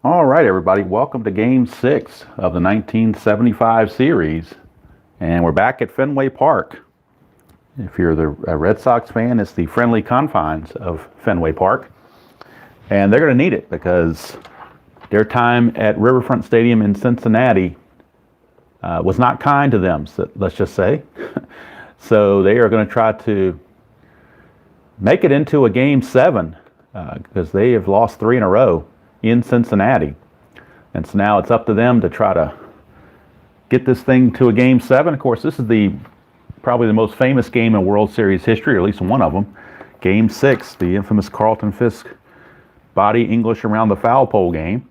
All right, everybody, welcome to Game 6 of the 1975 series. And we're back at Fenway Park. If you're a Red Sox fan, it's the friendly confines of Fenway Park. And they're going to need it because their time at Riverfront Stadium in Cincinnati was not kind to them, so let's just say. So they are going to try to make it into a Game 7 because they have lost 3 in a row in Cincinnati. And so now it's up to them to try to get this thing to a Game 7. Of course, this is probably the most famous game in World Series history, or at least one of them. Game 6, the infamous Carlton Fisk body English around the foul pole game.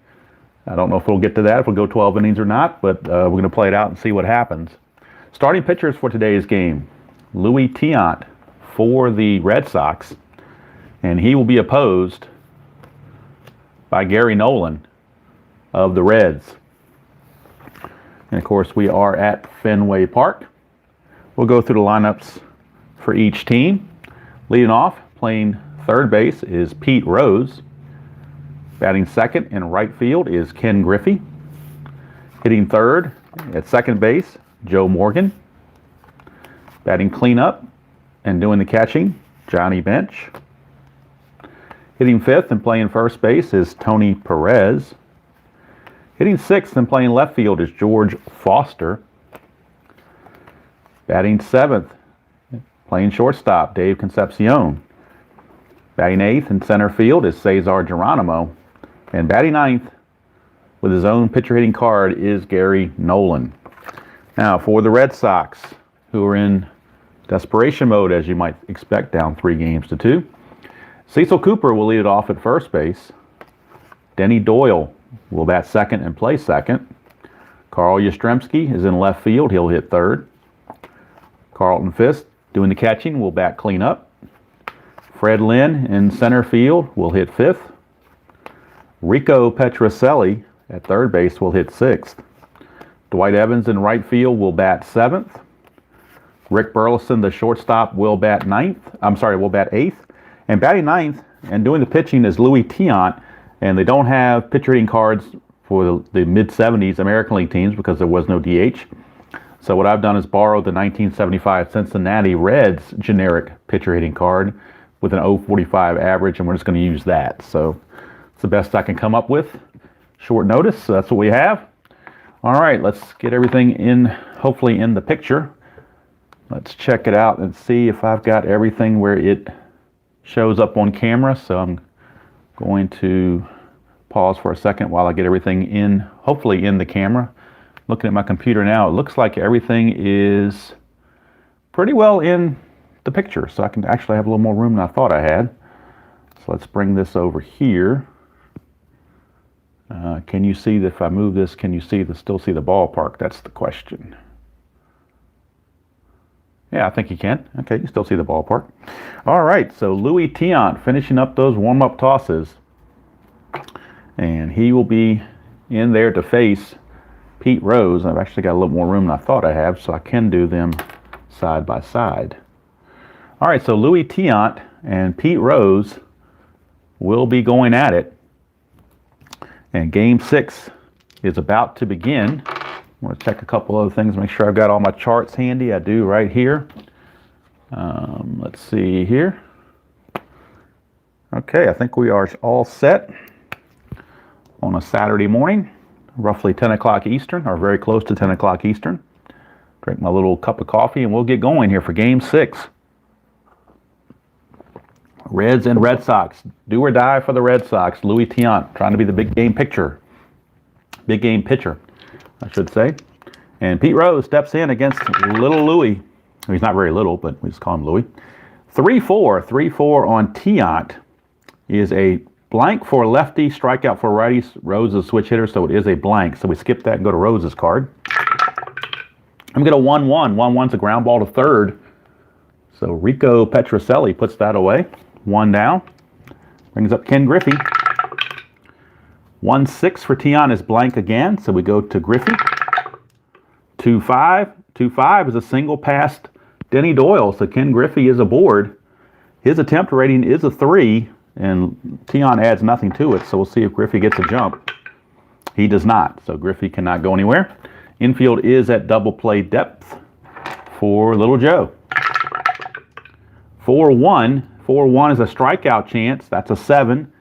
I don't know if we'll get to that, if we'll go 12 innings or not, but we're going to play it out and see what happens. Starting pitchers for today's game, Luis Tiant for the Red Sox, and he will be opposed by Gary Nolan of the Reds. And of course, we are at Fenway Park. We'll go through the lineups for each team. Leading off, playing third base is Pete Rose. Batting second in right field is Ken Griffey. Hitting third at second base, Joe Morgan. Batting cleanup and doing the catching, Johnny Bench. Hitting fifth and playing first base is Tony Perez. Hitting sixth and playing left field is George Foster. Batting seventh, playing shortstop, Dave Concepcion. Batting eighth in center field is Cesar Geronimo. And batting ninth with his own pitcher hitting card is Gary Nolan. Now for the Red Sox, who are in desperation mode, as you might expect, down 3-2. Cecil Cooper will lead it off at first base. Denny Doyle will bat second and play second. Carl Yastrzemski is in left field. He'll hit third. Carlton Fisk, doing the catching, will bat cleanup. Fred Lynn in center field will hit fifth. Rico Petrocelli at third base will hit sixth. Dwight Evans in right field will bat seventh. Rick Burleson, the shortstop, will bat eighth. And batting ninth and doing the pitching is Luis Tiant. And they don't have pitcher hitting cards for the mid-70s American League teams because there was no DH. So what I've done is borrowed the 1975 Cincinnati Reds generic pitcher hitting card with an 0.45 average, and we're just going to use that. So it's the best I can come up with. Short notice, so that's what we have. All right, let's get everything in, hopefully in the picture. Let's check it out and see if I've got everything where it shows up on camera. So I'm going to pause for a second while I get everything in, hopefully in the camera. Looking at my computer now, it looks like everything is pretty well in the picture, so I can actually have a little more room than I thought I had. So let's bring this over here. Can you see that if I move this, can you still see the ballpark? That's the question. Yeah, I think you can. Okay, you still see the ballpark. All right, so Luis Tiant finishing up those warm-up tosses. And he will be in there to face Pete Rose. I've actually got a little more room than I thought I have, so I can do them side by side. All right, so Luis Tiant and Pete Rose will be going at it. And Game 6 is about to begin. I'm going to check a couple other things, make sure I've got all my charts handy. I do right here. Let's see here. Okay, I think we are all set on a Saturday morning, roughly 10 o'clock Eastern, or very close to 10 o'clock Eastern. Drink my little cup of coffee and we'll get going here for Game 6. Reds and Red Sox. Do or die for the Red Sox. Luis Tiant trying to be the big game pitcher, I should say. And Pete Rose steps in against little Louie. He's not very little, but we just call him Louie. 3-4 on Tiant is a blank for lefty, strikeout for righties. Rose is a switch hitter, so it is a blank. So we skip that and go to Rose's card. I'm going to 1-1. 1-1's a ground ball to third. So Rico Petrocelli puts that away. 1 down. Brings up Ken Griffey. 1-6 for Tiant is blank again, so we go to Griffey. 2-5. 2-5 is a single past Denny Doyle, so Ken Griffey is aboard. His attempt rating is a 3, and Tiant adds nothing to it, so we'll see if Griffey gets a jump. He does not. So Griffey cannot go anywhere. Infield is at double play depth for Little Joe. 4-1. 4-1 is a strikeout chance. That's a 7.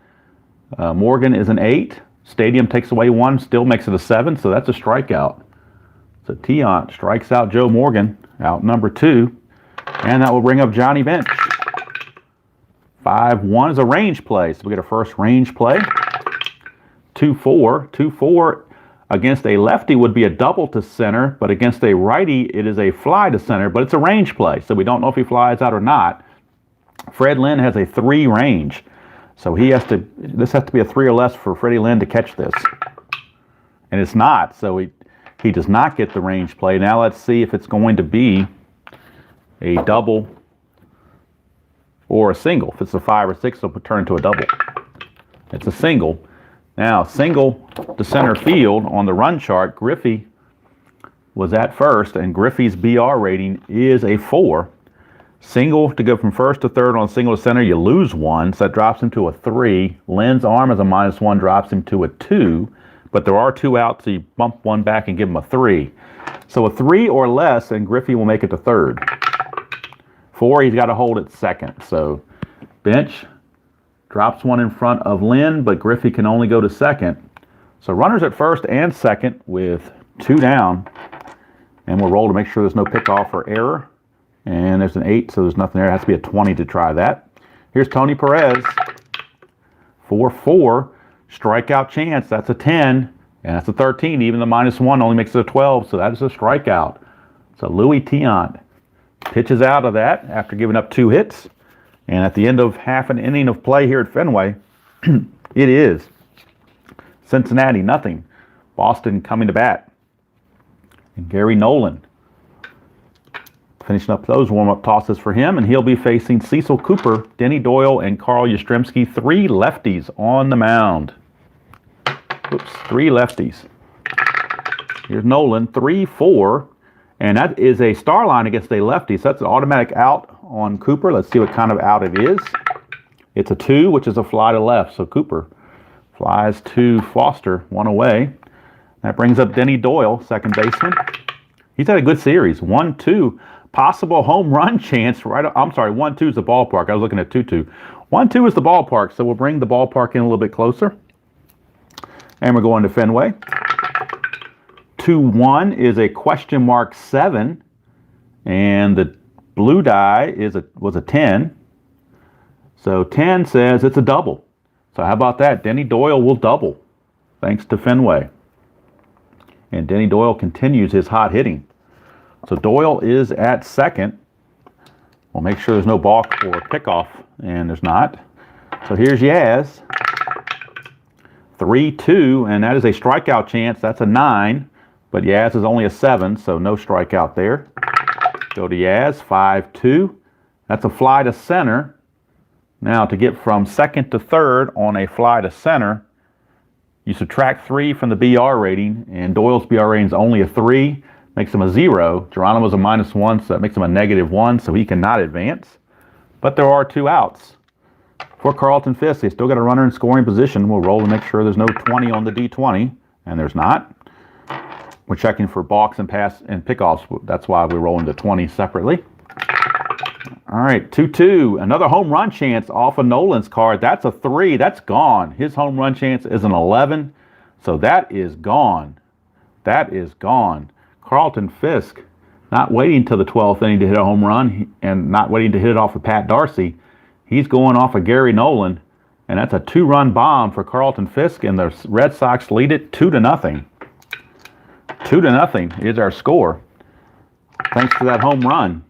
Morgan is an 8. Stadium takes away 1, still makes it a 7, so that's a strikeout. So Tiant strikes out Joe Morgan, out number 2, and that will bring up Johnny Bench. 5-1 is a range play, so we get our first range play. 2-4. 2-4 against a lefty would be a double to center, but against a righty, it is a fly to center, but it's a range play, so we don't know if he flies out or not. Fred Lynn has a 3 range, so this has to be a 3 or less for Freddie Lynn to catch this. And it's not, so he does not get the range play. Now let's see if it's going to be a double or a single. If it's a 5 or 6, it'll turn into a double. It's a single. Now, single to center field on the run chart, Griffey was at first, and Griffey's BR rating is a 4. Single to go from first to third on single to center, you lose 1, so that drops him to a 3. Lynn's arm as a -1 drops him to a 2, but there are 2 outs, so you bump 1 back and give him a 3. So a 3 or less, and Griffey will make it to third. 4, he's got to hold at second. So Bench drops 1 in front of Lynn, but Griffey can only go to second. So runners at first and second with 2 down, and we'll roll to make sure there's no pickoff or error. And there's an 8, so there's nothing there. It has to be a 20 to try that. Here's Tony Perez. 4-4. Strikeout chance. That's a 10. And that's a 13. Even the -1 only makes it a 12, so that is a strikeout. So Louis Tiant pitches out of that after giving up 2 hits. And at the end of half an inning of play here at Fenway, it is Cincinnati, nothing. Boston coming to bat. And Gary Nolan finishing up those warm-up tosses for him, and he'll be facing Cecil Cooper, Denny Doyle, and Carl Yastrzemski. 3 lefties on the mound. Oops, 3 lefties. Here's Nolan, 3-4, and that is a star line against a lefty, so that's an automatic out on Cooper. Let's see what kind of out it is. It's a 2, which is a fly to left, so Cooper flies to Foster, 1 away. That brings up Denny Doyle, second baseman. He's had a good series, 1-2. Possible home run chance, right? I'm sorry, 1-2 is the ballpark. I was looking at 2-2. 1-2 is the ballpark, so we'll bring the ballpark in a little bit closer. And we're going to Fenway. 2-1 is a question mark 7, and the blue die was a 10. So 10 says it's a double. So how about that? Denny Doyle will double, thanks to Fenway. And Denny Doyle continues his hot hitting. So Doyle is at second. We'll make sure there's no balk or pickoff, and there's not. So here's Yaz. 3-2, and that is a strikeout chance. That's a 9, but Yaz is only a 7, so no strikeout there. Go to Yaz, 5-2. That's a fly to center. Now to get from second to third on a fly to center, you subtract 3 from the BR rating, and Doyle's BR rating is only a 3. Makes him a 0. Geronimo's a -1, so that makes him a -1, so he cannot advance. But there are 2 outs for Carlton Fisk. They still got a runner in scoring position. We'll roll to make sure there's no 20 on the D20, and there's not. We're checking for balks and pass and pickoffs. That's why we're rolling the 20 separately. All right, 2-2. Another home run chance off of Nolan's card. That's a 3. That's gone. His home run chance is an 11, so that is gone. That is gone. Carlton Fisk, not waiting till the 12th inning to hit a home run and not waiting to hit it off of Pat Darcy. He's going off of Gary Nolan, and that's a 2-run bomb for Carlton Fisk, and the Red Sox lead it 2-0. 2-0 is our score, thanks to that home run.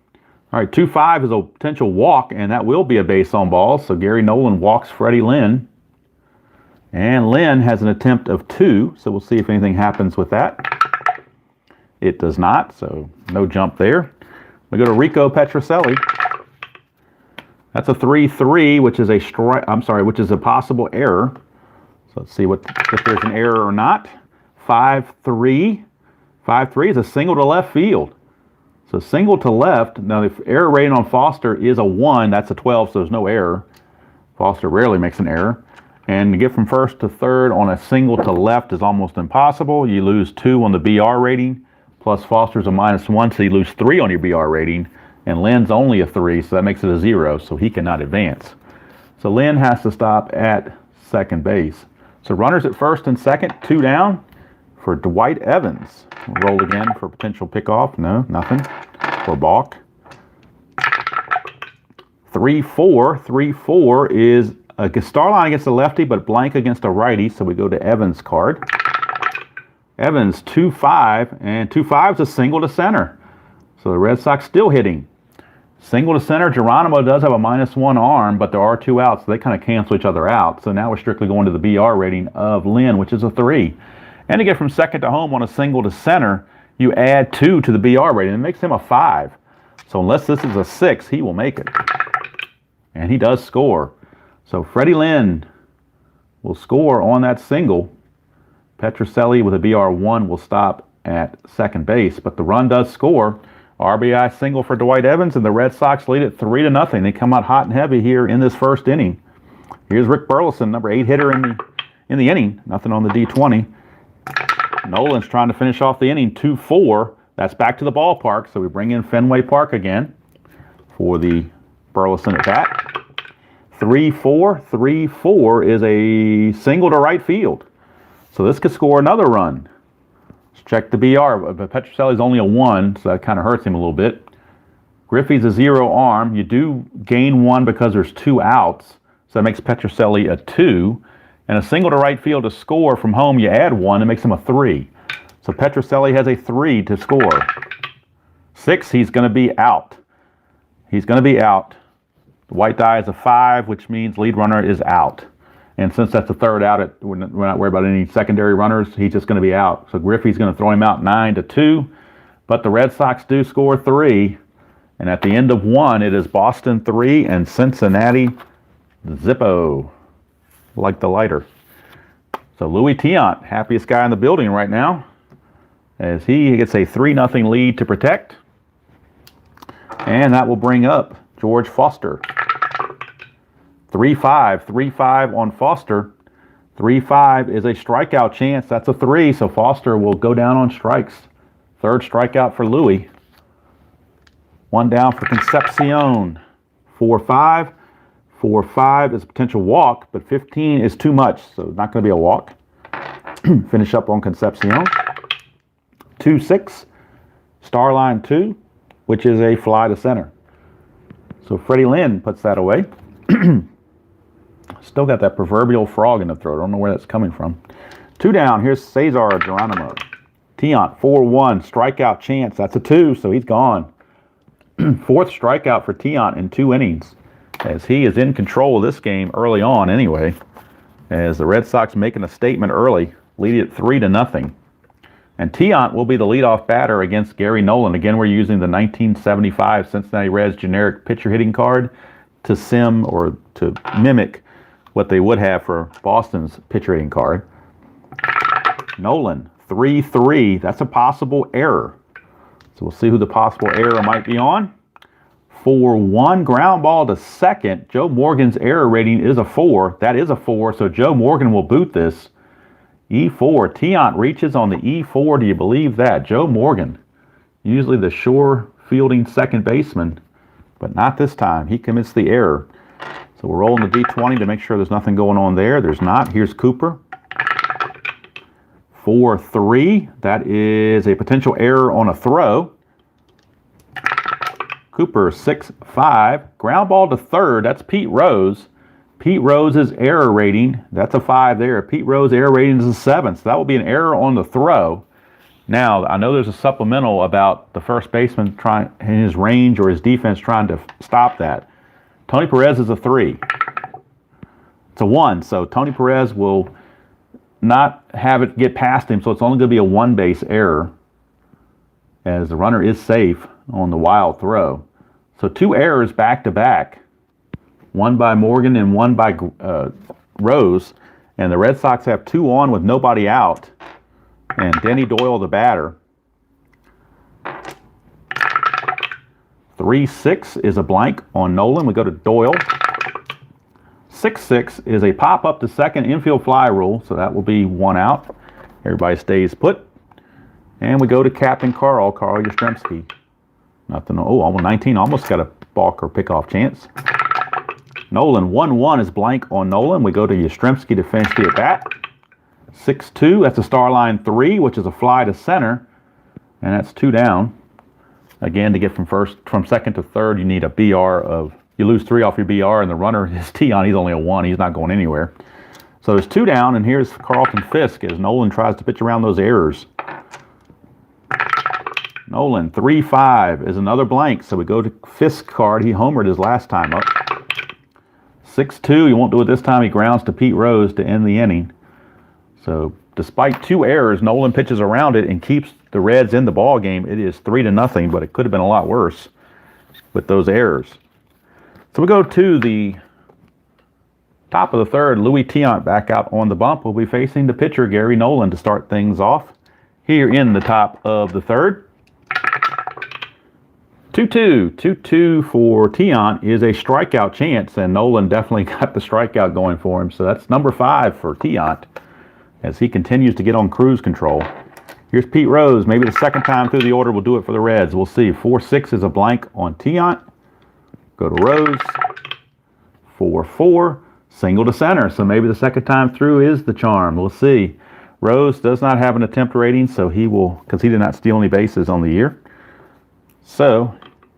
All right, 2-5 is a potential walk, and that will be a base on ball, so Gary Nolan walks Freddie Lynn. And Lynn has an attempt of 2, so we'll see if anything happens with that. It does not, so no jump there. We go to Rico Petrocelli. That's a 3-3, which is which is a possible error. So let's see if there's an error or not. 5-3. 5-3 is a single to left field. So single to left. Now the error rating on Foster is a 1. That's a 12, so there's no error. Foster rarely makes an error. And to get from first to third on a single to left is almost impossible. You lose 2 on the BR rating, plus Foster's a -1, so you lose 3 on your BR rating. And Lynn's only a 3, so that makes it a 0, so he cannot advance. So Lynn has to stop at second base. So runners at first and second, 2 down for Dwight Evans. We'll roll again for potential pickoff. No, nothing. For balk. 3-4. 3-4 is a star line against a lefty, but blank against a righty. So we go to Evans' card. Evans 2-5, and 2-5 is a single to center. So the Red Sox still hitting. Single to center. Geronimo does have a -1 arm, but there are 2 outs, so they kind of cancel each other out. So now we're strictly going to the BR rating of Lynn, which is a 3. And to get from second to home on a single to center, you add 2 to the BR rating. It makes him a 5. So unless this is a 6, he will make it. And he does score. So Freddie Lynn will score on that single. Petrocelli with a BR1 will stop at second base, but the run does score. RBI single for Dwight Evans, and the Red Sox lead it 3-0. They come out hot and heavy here in this first inning. Here's Rick Burleson, number 8 hitter in the inning. Nothing on the D20. Nolan's trying to finish off the inning, 2-4. That's back to the ballpark, so we bring in Fenway Park again for the Burleson at bat. 3-4. 3-4 is a single to right field. So this could score another run. Let's check the BR. But Petrocelli's only a 1, so that kind of hurts him a little bit. Griffey's a 0 arm. You do gain 1 because there's 2 outs, so that makes Petrocelli a 2. And a single to right field to score from home, you add 1, it makes him a 3. So Petrocelli has a 3 to score. 6, he's going to be out. He's going to be out. The white die is a 5, which means lead runner is out. And since that's the third out, we're not worried about any secondary runners. He's just going to be out. So Griffey's going to throw him out 9-2. But the Red Sox do score 3. And at the end of 1, it is Boston 3 and Cincinnati Zippo. Like the lighter. So Louis Tiant, happiest guy in the building right now, as he gets a 3-0 lead to protect. And that will bring up George Foster. 3-5. 3-5 on Foster. 3-5 is a strikeout chance. That's a 3, so Foster will go down on strikes. Third strikeout for Louis. 1 down for Concepcion. 4-5. 4-5 is a potential walk, but 15 is too much, so not going to be a walk. Finish up on Concepcion. 2-6. Star line 2, which is a fly to center. So Freddie Lynn puts that away. Still got that proverbial frog in the throat. I don't know where that's coming from. 2 down. Here's Cesar Geronimo. Tiant, 4-1. Strikeout chance. That's a 2, so he's gone. 4th strikeout for Tiant in 2 innings, as he is in control of this game early on anyway, as the Red Sox making a statement early, leading it 3-0. And Tiant will be the leadoff batter against Gary Nolan. Again, we're using the 1975 Cincinnati Reds generic pitcher hitting card to sim or to mimic what they would have for Boston's pitcher hitting card. Nolan, 3-3. That's a possible error. So we'll see who the possible error might be on. 4-1 ground ball to second. Joe Morgan's error rating is a 4. That is a 4, so Joe Morgan will boot this. E4. Tiant reaches on the E4. Do you believe that? Joe Morgan, usually the sure fielding second baseman, but not this time. He commits the error. So we're rolling the D20 to make sure there's nothing going on there. There's not. Here's Cooper. 4-3. That is a potential error on a throw. Cooper, 6-5. Ground ball to third. That's Pete Rose. Pete Rose's error rating, that's a 5 there. Pete Rose's error rating is a 7, so that will be an error on the throw. Now, I know there's a supplemental about the first baseman trying in his range or his defense trying to stop that. Tony Perez is a 3. It's a 1, so Tony Perez will not have it get past him, so it's only going to be a 1-base error, as the runner is safe on the wild throw. So 2 errors back to back. 1 by Morgan and 1 by Rose. And the Red Sox have 2 on with nobody out. And Denny Doyle, the batter. 3-6 is a blank on Nolan. We go to Doyle. 6-6 is a pop up to second infield fly rule, so that will be 1 out. Everybody stays put. And we go to Captain Carl Yastrzemski. Nothing. Oh, 19, almost got a balk or pickoff chance. Nolan, 1-1 is blank on Nolan. We go to Yastrzemski to finish the at bat. 6-2, that's a star line 3, which is a fly to center, and that's 2 down. Again, to get from second to third, you need a BR of, you lose 3 off your BR, and the runner is Tion. He's only a 1. He's not going anywhere. So there's 2 down, and here's Carlton Fisk as Nolan tries to pitch around those errors. Nolan, 3-5 is another blank, so we go to Fisk card. He homered his last time up. 6-2, he won't do it this time. He grounds to Pete Rose to end the inning. So despite 2 errors, Nolan pitches around it and keeps the Reds in the ball game. It is 3-0, but it could have been a lot worse with those errors. So we go to the top of the third. Louis Tiant back out on the bump. Will be facing the pitcher, Gary Nolan, to start things off here in the top of the third. 2-2. 2-2 for Tiant is a strikeout chance, and Nolan definitely got the strikeout going for him. So that's number 5 for Tiant as he continues to get on cruise control. Here's Pete Rose. Maybe the second time through the order will do it for the Reds. We'll see. 4-6 is a blank on Tiant. Go to Rose. 4-4. Single to center. So maybe the second time through is the charm. We'll see. Rose does not have an attempt rating, so he will, because he did not steal any bases on the year. So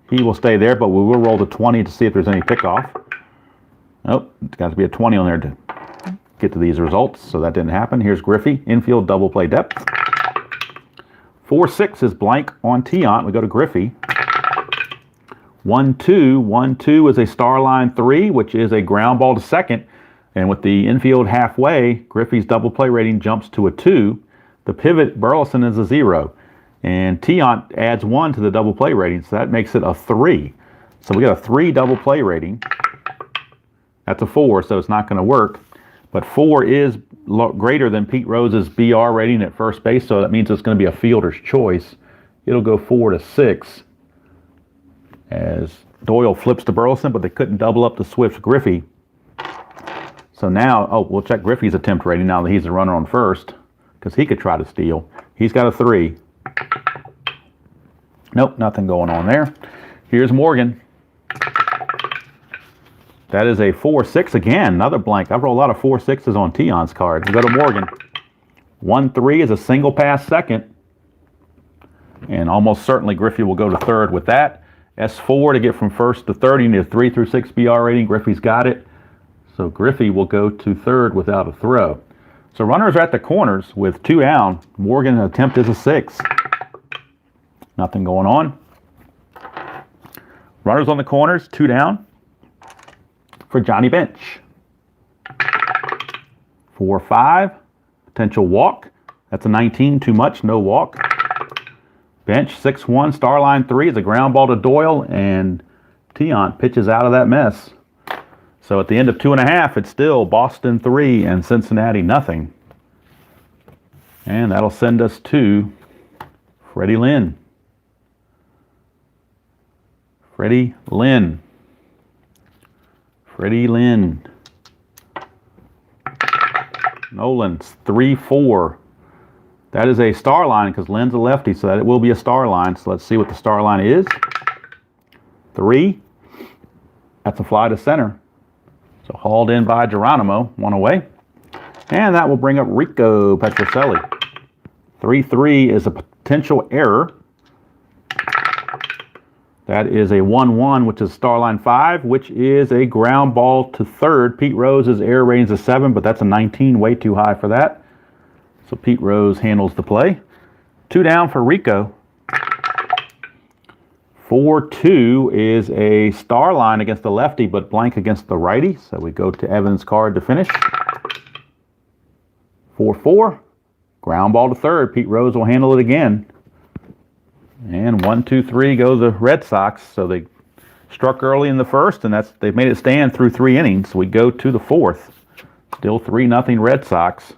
he will stay there, but we will roll the 20 to see if there's any pickoff. Nope, it's got to be a 20 on there to get to these results, so that didn't happen. Here's Griffey, infield double play depth. 4-6 is blank on Tiant. We go to Griffey. 1-2. 1-2 is a star line 3, which is a ground ball to second. And with the infield halfway, Griffey's double play rating jumps to a 2. The pivot, Burleson, is a 0. And Tiant adds 1 to the double play rating, so that makes it a 3. So we got a 3 double play rating. That's a 4, so it's not going to work. But 4 is greater than Pete Rose's BR rating at first base, so that means it's going to be a fielder's choice. It'll go 4-6 as Doyle flips to Burleson, but they couldn't double up the Swift Griffey. So now, we'll check Griffey's attempt rating now that he's a runner on first, because he could try to steal. He's got a 3. Nope, nothing going on there. Here's Morgan. That is a 4-6 again, another blank. I've rolled a lot of 4-6s on Tiant's card. We go to Morgan. 1-3 is a single pass second. And almost certainly Griffey will go to third with that. S4 to get from first to third. You need a 3 through 6 BR rating. Griffey's got it. So Griffey will go to third without a throw. So runners are at the corners with 2 down. Morgan's attempt is a 6. Nothing going on. Runners on the corners, 2 down for Johnny Bench. 4-5, potential walk. That's a 19, too much, no walk. Bench, 6-1, star line 3 is a ground ball to Doyle, and Tiant pitches out of that mess. So at the end of 2.5, it's still Boston 3 and Cincinnati nothing. And that'll send us to Freddie Lynn. Freddie Lynn. Freddie Lynn. Nolan's 3-4. That is a star line because Lynn's a lefty, so that it will be a star line. So let's see what the star line is. 3. That's a fly to center. So hauled in by Geronimo, 1 away. And that will bring up Rico Petrocelli. 3-3 is a potential error. That is a 1-1, which is star line 5, which is a ground ball to third. Pete Rose's error rating is a 7, but that's a 19, way too high for that. So Pete Rose handles the play. 2 down for Rico. 4-2 is a star line against the lefty, but blank against the righty. So we go to Evans' card to finish. 4-4. Ground ball to third. Pete Rose will handle it again. And 1-2-3 go the Red Sox. So they struck early in the first, and they've made it stand through 3 innings. We go to the 4th. Still 3-0 Red Sox.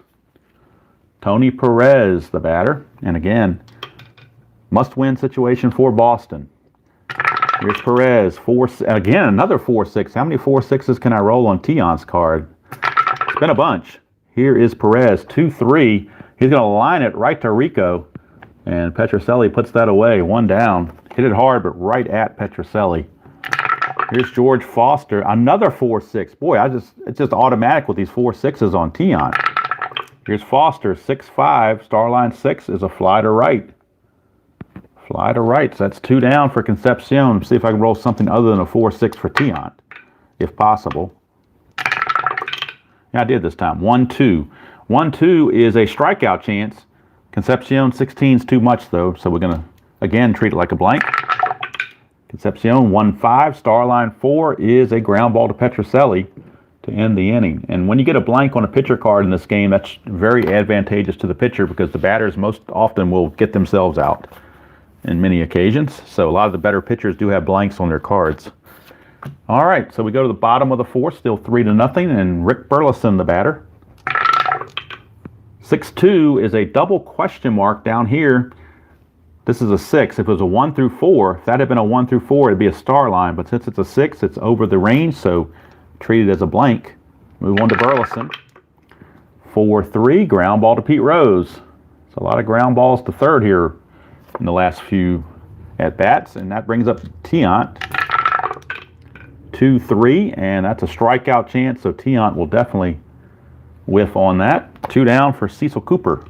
Tony Perez, the batter. And again, must-win situation for Boston. Here's Perez. Again, another 4-6. How many 4-6s can I roll on Tiant's card? It's been a bunch. Here is Perez. 2-3. He's going to line it right to Rico. And Petrocelli puts that away. One down. Hit it hard, but right at Petrocelli. Here's George Foster. Another 4-6. Boy, it's just automatic with these 4-6s on Tiant. Here's Foster. 6-5. Starline 6 is a fly to right. Fly to right. So that's 2 down for Concepcion. See if I can roll something other than a 4-6 for Tiant, if possible. Yeah, I did this time. 1-2. 1-2 is a strikeout chance. Concepcion 16 is too much, though, so we're going to, again, treat it like a blank. Concepcion 1-5. Starline 4 is a ground ball to Petrocelli to end the inning. And when you get a blank on a pitcher card in this game, that's very advantageous to the pitcher because the batters most often will get themselves out in many occasions. So a lot of the better pitchers do have blanks on their cards. All right, so we go to the bottom of the fourth, still 3-0, and Rick Burleson, the batter. 6-2 is a double question mark down here. This is a 6. If it was a 1-4, if that had been a 1-4, it'd be a star line. But since it's a 6, it's over the range, so treat it as a blank. Move on to Burleson. 4-3, ground ball to Pete Rose. So a lot of ground balls to third here in the last few at-bats, and that brings up Tiant. 2-3, and that's a strikeout chance, so Tiant will definitely whiff on that. 2 down for Cecil Cooper.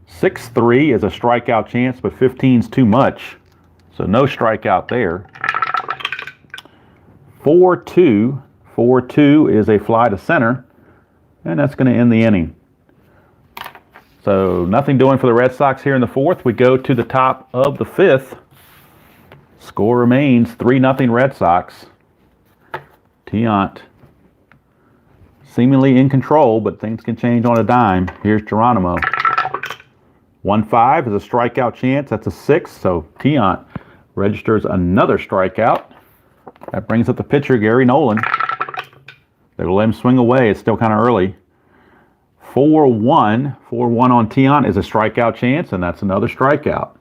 6-3 is a strikeout chance, but 15's too much, so no strikeout there. 4-2. 4-2 is a fly to center, and that's going to end the inning. So nothing doing for the Red Sox here in the fourth. We go to the top of the fifth. Score remains 3-0 Red Sox. Tiant seemingly in control, but things can change on a dime. Here's Geronimo. 1-5 is a strikeout chance. That's a 6, so Tiant registers another strikeout. That brings up the pitcher, Gary Nolan. They will let him swing away. It's still kind of early. 4-1. 4-1 on Tiant is a strikeout chance, and that's another strikeout.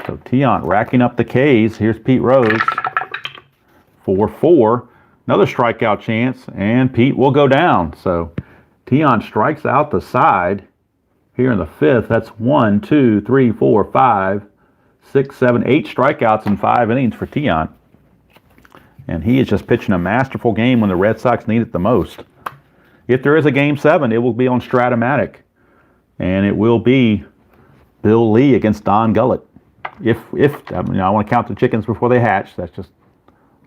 So Tiant racking up the Ks. Here's Pete Rose. 4-4. Another strikeout chance, and Pete will go down. So Tiant strikes out the side here in the fifth. That's 1, 2, 3, 4, 5, 6, 7, 8 strikeouts in 5 innings for Tiant. And he is just pitching a masterful game when the Red Sox need it the most. If there is a Game 7, it will be on Stratomatic. And it will be Bill Lee against Don Gullett. I want to count the chickens before they hatch. That's just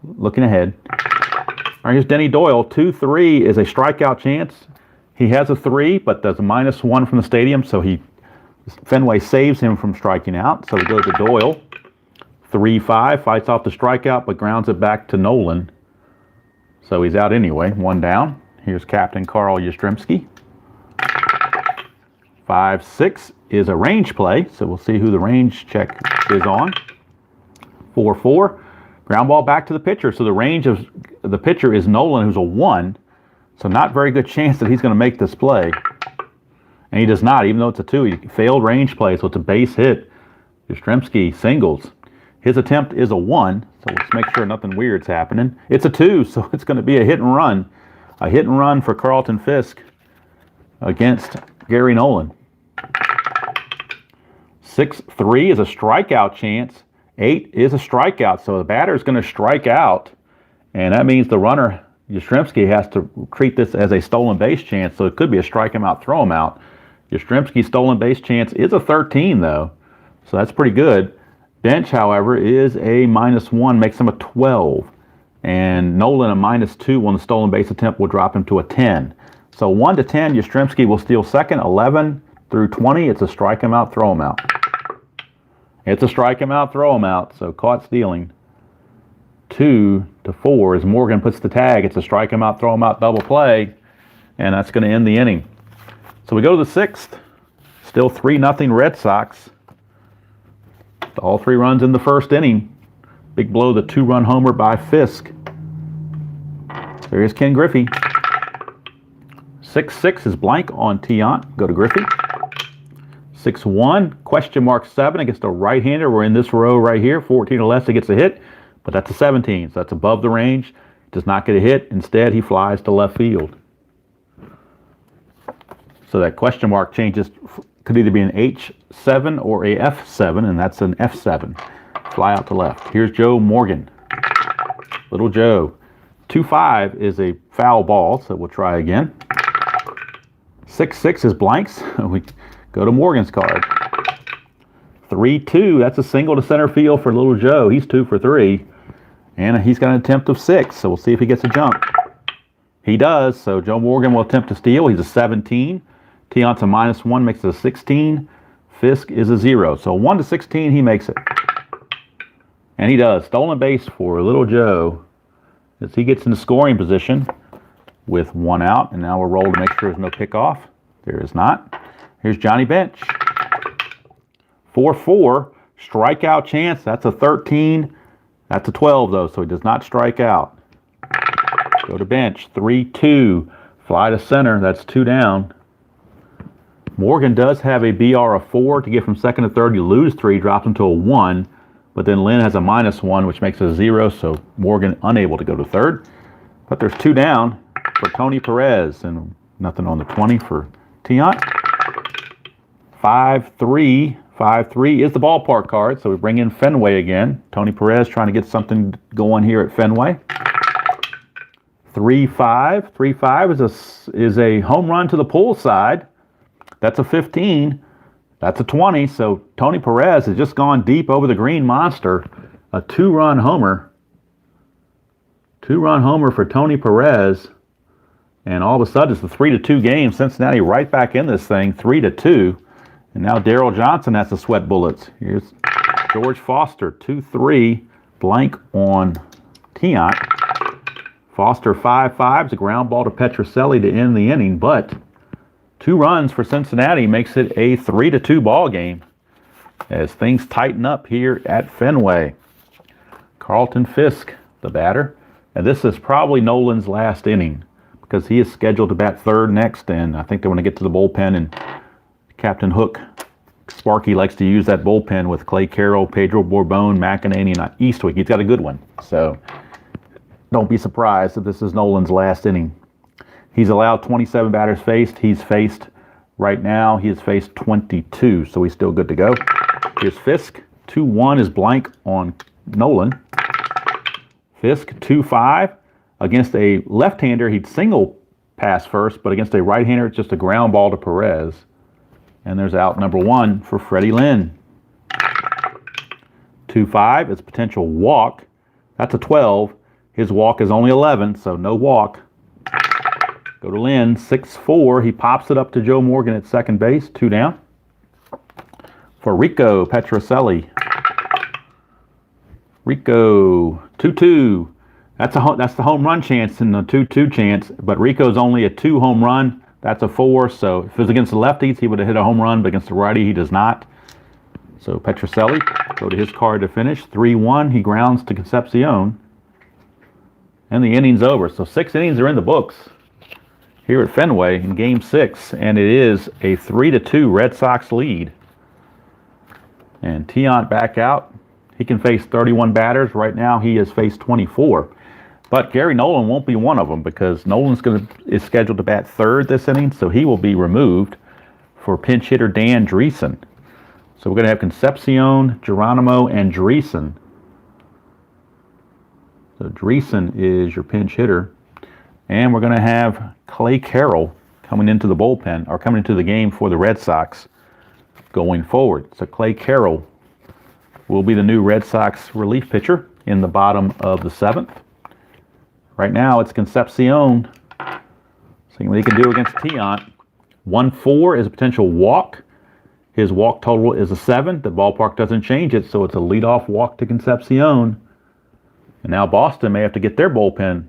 looking ahead. All right, here's Denny Doyle. 2-3 is a strikeout chance. He has a 3, but there's a -1 from the stadium, so Fenway saves him from striking out. So we go to Doyle. 3-5, fights off the strikeout, but grounds it back to Nolan. So he's out anyway, 1 down. Here's Captain Carl Yastrzemski. 5-6 is a range play, so we'll see who the range check is on. 4-4, ground ball back to the pitcher. So the range of the pitcher is Nolan, who's a 1. So not very good chance that he's going to make this play. And he does not, even though it's a 2. He failed range play, so it's a base hit. Yastrzemski singles. His attempt is a 1, so let's make sure nothing weird's happening. It's a 2, so it's going to be a hit and run. A hit and run for Carlton Fisk against Gary Nolan. 6-3 is a strikeout chance. 8 is a strikeout, so the batter is going to strike out, and that means the runner, Yastrzemski, has to treat this as a stolen base chance, so it could be a strike him out, throw him out. Yastrzemski's stolen base chance is a 13, though, so that's pretty good. Bench, however, is a -1, makes him a 12. And Nolan, a -2 on the stolen base attempt, will drop him to a 10. So 1 to 10, Yastrzemski will steal second. 11 through 20, it's a strike him out, throw him out. It's a strike him out, throw him out. So caught stealing. 2 to 4 as Morgan puts the tag. It's a strike him out, throw him out, double play. And that's going to end the inning. So we go to the 6th. Still 3-0 Red Sox. All 3 runs in the first inning. Big blow, the 2-run homer by Fisk. There's Ken Griffey. 6-6 is blank on Tiant. Go to Griffey. 6-1, question mark 7 against a right-hander. We're in this row right here, 14 or less, he gets a hit, but that's a 17, so that's above the range. Does not get a hit. Instead, he flies to left field. So that question mark changes, could either be an H7 or a F7, and that's an F7. Fly out to left. Here's Joe Morgan. Little Joe. 2-5 is a foul ball, so we'll try again. 6-6 is blanks. We go to Morgan's card. 3-2, that's a single to center field for Little Joe. He's 2 for 3. And he's got an attempt of 6, so we'll see if he gets a jump. He does, so Joe Morgan will attempt to steal. He's a 17. Tiant's a -1, makes it a 16. Fisk is a 0. So 1 to 16, he makes it. And he does. Stolen base for Little Joe as he gets into scoring position with 1 out. And now we'll roll to make sure there's no pickoff. There is not. Here's Johnny Bench. 4-4, strikeout chance. That's a 13. That's a 12, though, so he does not strike out. Go to Bench. 3-2. Fly to center. That's 2 down. Morgan does have a BR of 4 to get from second to third. You lose 3, drops him to a 1. But then Lynn has a -1, which makes it a 0, so Morgan unable to go to third. But there's 2 down for Tony Perez, and nothing on the 20 for Tiant. 5-3. 5-3 is the ballpark card, so we bring in Fenway again. Tony Perez trying to get something going here at Fenway. 3-5. 3-5 is a home run to the pull side. That's a 15. That's a 20. So Tony Perez has just gone deep over the green monster. A 2-run homer. 2-run homer for Tony Perez. And all of a sudden it's the 3-2 game. Cincinnati right back in this thing, 3-2. And now Daryl Johnson has to sweat bullets. Here's George Foster, 2-3, blank on Tiant. Foster 5-5 is a ground ball to Petrocelli to end the inning, but 2 runs for Cincinnati makes it a 3-2 ball game as things tighten up here at Fenway. Carlton Fisk, the batter. And this is probably Nolan's last inning because he is scheduled to bat third next, and I think they want to get to the bullpen, and Captain Hook, Sparky, likes to use that bullpen with Clay Carroll, Pedro Borbon, McEnany, and Eastwick. He's got a good one. So don't be surprised if this is Nolan's last inning. He's allowed 27 batters faced. He has faced 22, so he's still good to go. Here's Fisk. 2-1 is blank on Nolan. Fisk, 2-5. Against a left-hander, he'd single pass first, but against a right-hander, it's just a ground ball to Perez. And there's out number 1 for Freddie Lynn. 2-5 is a potential walk. That's a 12. His walk is only 11, so no walk. Go to Lynn. 6-4. He pops it up to Joe Morgan at second base. 2 down. For Rico Petrocelli. Rico, 2-2. That's the home run chance and the 2-2 chance, but Rico's only a 2 home run. That's a 4, so if it was against the lefties, he would have hit a home run, but against the righty, he does not. So Petrocelli, go to his card to finish. 3-1, he grounds to Concepcion. And the inning's over. So 6 innings are in the books here at Fenway in Game 6, and it is a 3-2 Red Sox lead. And Tiant back out. He can face 31 batters. Right now, he has faced 24. But Gary Nolan won't be one of them because Nolan's is scheduled to bat third this inning, so he will be removed for pinch hitter Dan Dreesen. So we're going to have Concepcion, Geronimo, and Dreesen. So Dreesen is your pinch hitter. And we're going to have Clay Carroll coming into the bullpen, or coming into the game for the Red Sox going forward. So Clay Carroll will be the new Red Sox relief pitcher in the bottom of the 7th. Right now, it's Concepcion. Seeing what he can do against Tiant. 1-4 is a potential walk. His walk total is a 7. The ballpark doesn't change it, so it's a leadoff walk to Concepcion. And now Boston may have to get their bullpen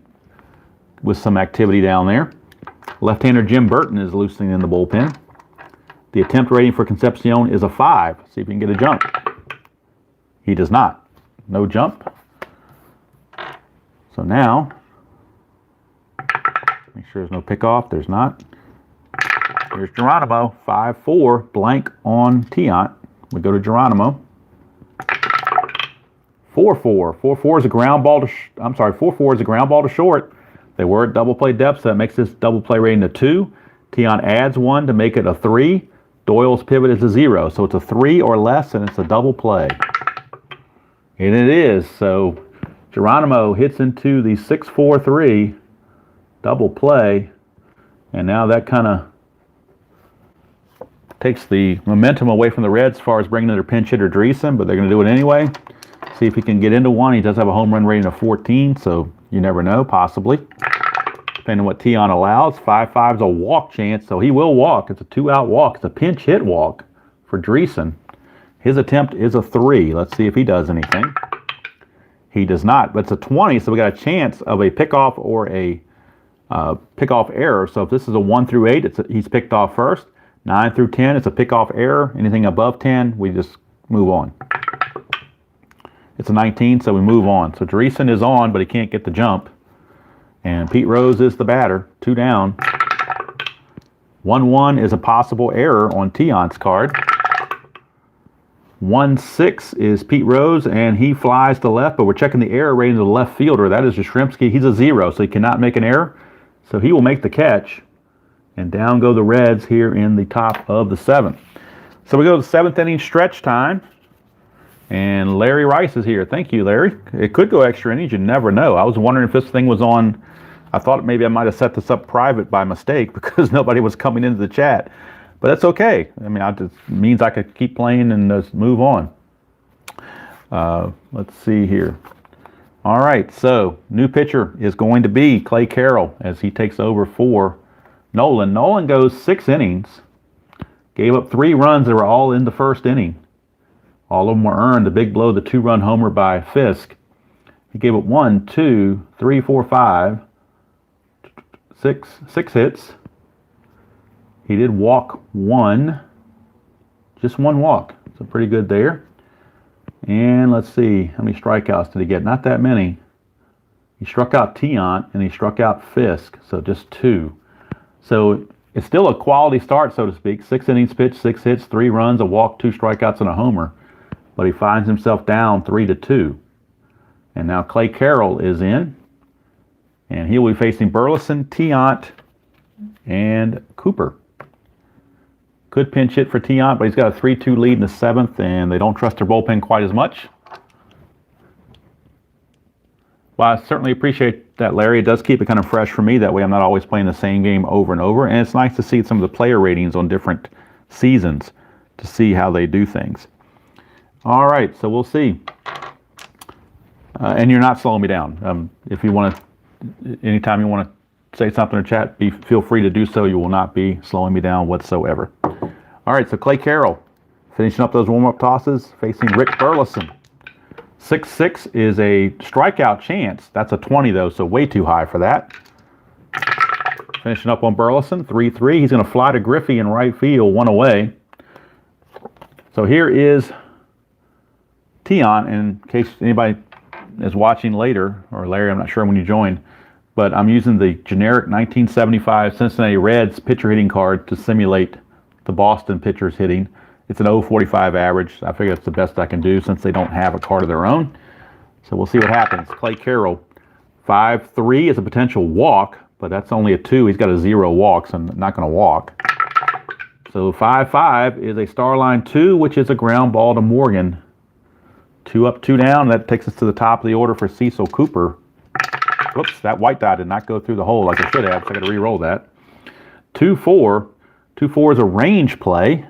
with some activity down there. Left-hander Jim Burton is loosening in the bullpen. The attempt rating for Concepcion is a 5. See if he can get a jump. He does not. No jump. So now, make sure there's no pickoff. There's not. Here's Geronimo, 5-4, blank on Tiant. We go to Geronimo. 4-4. 4-4 is a ground ball to, 4-4 is a ground ball to short. They were at double play depth, so that makes this double play rating a 2. Tiant adds 1 to make it a 3. Doyle's pivot is a 0, so it's a 3 or less, and it's a double play. And it is, so Geronimo hits into the 6-4-3 double play, and now that kind of takes the momentum away from the Reds as far as bringing in their pinch hitter Dreesen, but they're going to do it anyway. See if he can get into one. He does have a home run rating of 14, so you never know, possibly. Depending on what Tiant allows. 5-5 is a walk chance, so he will walk. It's a 2-out walk. It's a pinch hit walk for Dreesen. His attempt is a 3. Let's see if he does anything. He does not, but it's a 20, so we got a chance of a pickoff or a pickoff error. So if this is a 1 through 8, he's picked off first. 9 through 10, it's a pickoff error. Anything above 10, we just move on. It's a 19, so we move on. So Dreesen is on, but he can't get the jump. And Pete Rose is the batter, 2 down. 1-1 is a possible error on Tiant's card. 1-6 is Pete Rose, and he flies to left, but we're checking the error rating of the left fielder. That is Yastrzemski. He's a 0, so he cannot make an error. So he will make the catch. And down go the Reds here in the top of the 7th. So we go to the 7th inning stretch time. And Larry Rice is here. Thank you, Larry. It could go extra innings. You never know. I was wondering if this thing was on. I thought maybe I might have set this up private by mistake because nobody was coming into the chat. But that's okay. I mean, it means I could keep playing and just move on. Let's see here. All right, so new pitcher is going to be Clay Carroll as he takes over for Nolan. Nolan goes 6 innings. Gave up 3 runs that were all in the first inning. All of them were earned. The big blow, the 2-run homer by Fisk. He gave up 1, 2, 3, 4, 5, 6 hits. He did walk 1. Just 1 walk. So pretty good there. And let's see, how many strikeouts did he get? Not that many. He struck out Tiant and he struck out Fisk. So just 2. So it's still a quality start, so to speak. 6 innings pitched, 6 hits, 3 runs, a walk, 2 strikeouts, and a homer. But he finds himself down 3-2. And now Clay Carroll is in. And he will be facing Burleson, Tiant, and Cooper. Could pinch hit for Tiant, but he's got a 3-2 lead in the 7th, and they don't trust their bullpen quite as much. Well, I certainly appreciate that, Larry. It does keep it kind of fresh for me. That way I'm not always playing the same game over and over. And it's nice to see some of the player ratings on different seasons to see how they do things. All right, so we'll see. And you're not slowing me down. If you want to, anytime you want to say something in chat, feel free to do so. You will not be slowing me down whatsoever. All right, so Clay Carroll finishing up those warm-up tosses, facing Rick Burleson. 6-6 is a strikeout chance. That's a 20, though, so way too high for that. Finishing up on Burleson, 3-3. He's going to fly to Griffey in right field, 1 away. So here is Tiant, in case anybody is watching later, or Larry, I'm not sure when you joined, but I'm using the generic 1975 Cincinnati Reds pitcher hitting card to simulate the Boston pitchers hitting. It's an 0.45 average. I figure that's the best I can do since they don't have a card of their own. So we'll see what happens. Clay Carroll, 5-3 is a potential walk, but that's only a 2. He's got a 0 walk, so I'm not going to walk. So 5-5 is a star line 2, which is a ground ball to Morgan. 2 up, 2 down. That takes us to the top of the order for Cecil Cooper. Whoops, that white dot did not go through the hole like it should have, so I got to re-roll that. 2-4. 2-4 is a range play.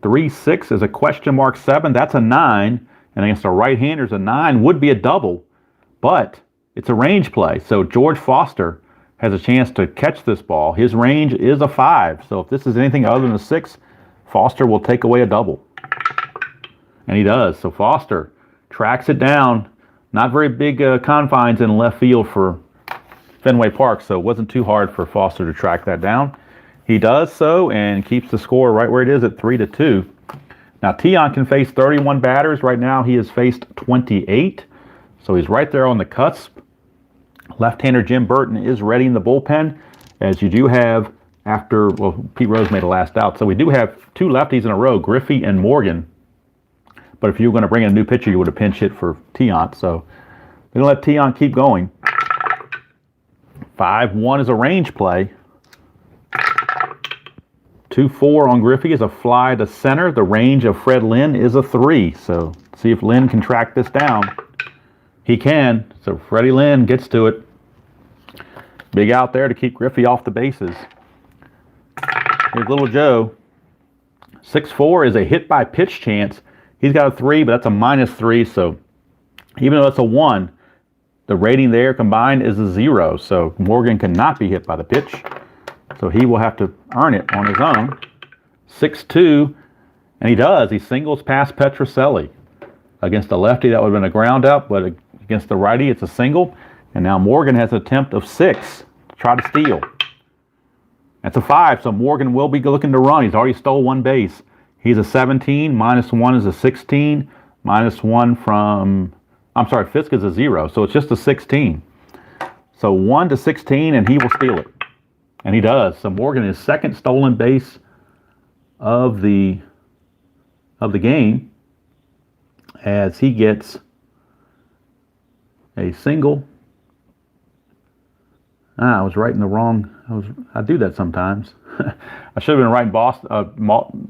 3-6 is a question mark 7. That's a 9. And against a right-hander, a 9 would be a double. But it's a range play. So George Foster has a chance to catch this ball. His range is a 5. So if this is anything other than a 6, Foster will take away a double. And he does. So Foster tracks it down. Not very big confines in left field for Fenway Park, so it wasn't too hard for Foster to track that down. He does so and keeps the score right where it is at 3-2. Now Tiant can face 31 batters. Right now he has faced 28, so he's right there on the cusp. Left-hander Jim Burton is ready in the bullpen, as you do have after, well, Pete Rose made a last out. So we do have two lefties in a row, Griffey and Morgan. But if you were going to bring in a new pitcher, you would have pinch hit for Tiant. So they're going to let Tiant keep going. 5-1 is a range play. 2-4 on Griffey is a fly to center. The range of Fred Lynn is a 3. So see if Lynn can track this down. He can. So Freddie Lynn gets to it. Big out there to keep Griffey off the bases. Here's Little Joe. 6-4 is a hit by pitch chance. He's got a 3, but that's a -3. So even though it's a 1, the rating there combined is a 0. So Morgan cannot be hit by the pitch. So he will have to earn it on his own. 6-2, and he does. He singles past Petrocelli. Against a lefty, that would have been a ground out, but against the righty, it's a single. And now Morgan has an attempt of 6 to try to steal. That's a 5, so Morgan will be looking to run. He's already stole 1 base. He's a 17, -1 is a 16, -1 from, I'm sorry, Fisk is a 0, so it's just a 16. So 1 to 16, and he will steal it. And he does. So Morgan is second stolen base of the game as he gets a single. I was writing the wrong. I do that sometimes. I should have been writing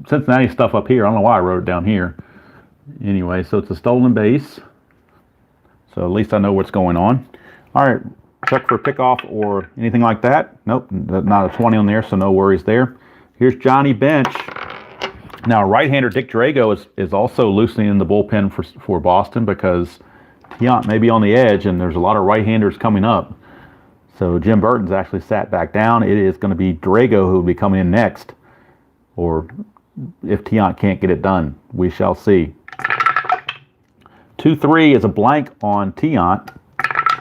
Cincinnati stuff up here. I don't know why I wrote it down here. Anyway, so it's a stolen base. So at least I know what's going on. All right, check for a pickoff or anything like that. Nope, not a 20 on there, so no worries there. Here's Johnny Bench. Now, right-hander Dick Drago is also loosening in the bullpen for Boston because Tiant may be on the edge, and there's a lot of right-handers coming up. So Jim Burton's actually sat back down. It is going to be Drago who will be coming in next. Or if Tiant can't get it done, we shall see. 2-3 is a blank on Tiant.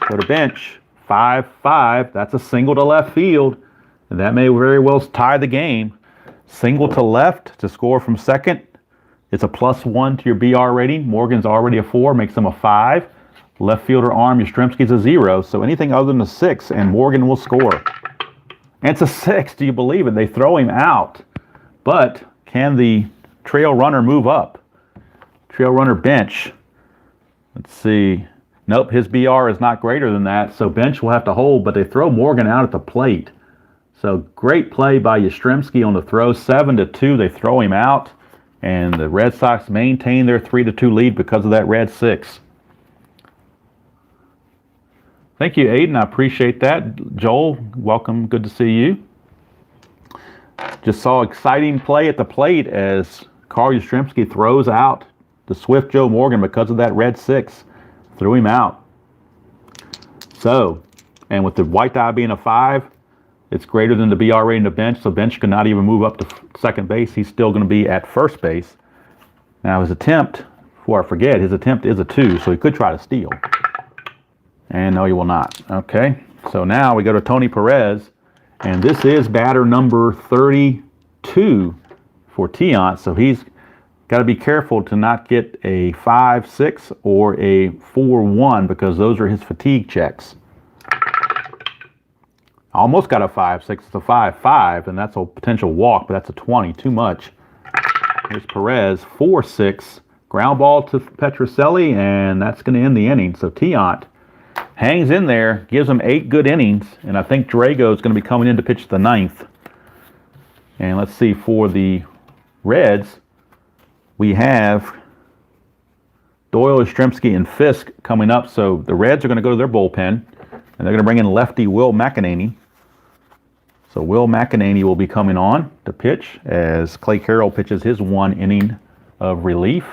Go to bench. 5-5. That's a single to left field. And that may very well tie the game. Single to left to score from second. It's a +1 to your BR rating. Morgan's already a 4, makes him a 5. Left fielder arm, Yastrzemski's a 0, so anything other than a 6, and Morgan will score. And it's a 6, do you believe it? They throw him out. But can the trail runner move up? Trail runner Bench. Let's see. Nope, his BR is not greater than that, so Bench will have to hold, but they throw Morgan out at the plate. So great play by Yastrzemski on the throw. 7-2, they throw him out, and the Red Sox maintain their 3-2 lead because of that red 6. Thank you, Aiden. I appreciate that. Joel, welcome. Good to see you. Just saw exciting play at the plate as Carl Yastrzemski throws out the swift Joe Morgan because of that red 6. Threw him out. So, and with the white die being a 5, it's greater than the BR rating of Bench, so Bench cannot even move up to second base. He's still going to be at first base. Now his attempt, before I forget, his attempt is a 2, so he could try to steal. And no, he will not. Okay, so now we go to Tony Perez, and this is batter number 32 for Tiant, so he's got to be careful to not get a 5-6 or a 4-1 because those are his fatigue checks. Almost got a 5-6, it's a 5-5, and that's a potential walk, but that's a 20, too much. Here's Perez, 4-6, ground ball to Petrocelli, and that's going to end the inning. So Tiant hangs in there, gives him 8 good innings, and I think Drago is going to be coming in to pitch the 9th. And let's see, for the Reds, we have Doyle, Yastrzemski, and Fisk coming up. So the Reds are going to go to their bullpen, and they're going to bring in lefty Will McEnany. So Will McEnany will be coming on to pitch as Clay Carroll pitches his 1 inning of relief.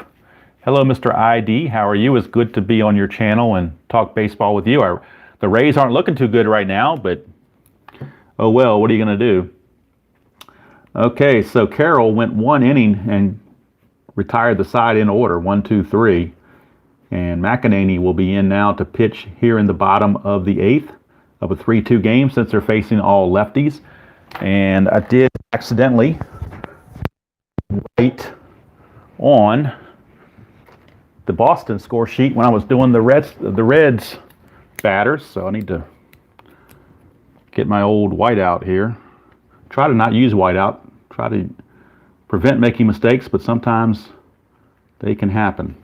Hello, Mr. ID. How are you? It's good to be on your channel and talk baseball with you. The Rays aren't looking too good right now, but oh well, what are you going to do? Okay, so Carroll went 1 inning and retired the side in order, 1, 2, 3. And McEnany will be in now to pitch here in the bottom of the 8th of a 3-2 game since they're facing all lefties. And I did accidentally write on the Boston score sheet when I was doing the Reds batters, so I need to get my old white out here. try to not use whiteout. Try to prevent making mistakes, but sometimes they can happen.